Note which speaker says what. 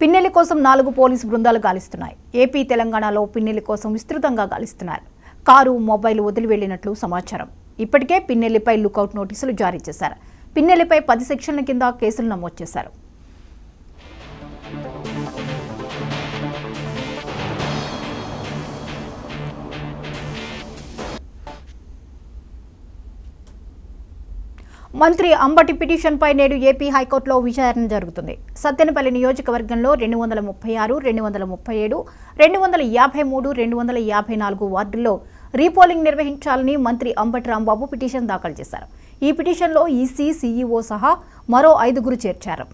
Speaker 1: పిన్నెల్లి కోసం 4 పోలీసు బృందాలు గాలిస్తున్నాయి. ఏపీ తెలంగాణలో పిన్నెల్లి కోసం విస్తృతంగా గాలిస్తున్నారు. కారు, మొబైల్ వదిలి వెళ్లినట్లు సమాచారం. ఇప్పటికే పిన్నెల్లిపై లుకౌట్ నోటీసులు జారీ చేశారు. పిన్నెల్లిపై 10 సెక్షన్ల కింద కేసులు నమోదు చేశారు. మంత్రి అంబటి పిటిషన్పై నేడు ఏపీ హైకోర్టులో విచారణ జరుగుతుంది. సత్తెనపల్లి నియోజకవర్గంలో 236, 237, 253, 254 వార్డుల్లో రీపోలింగ్ నిర్వహించాలని మంత్రి అంబటి రాంబాబు పిటిషన్ దాఖలు చేశారు. ఈ పిటిషన్లో ఈసీ, సీఈఓ సహా మరో 5 చేర్చారు.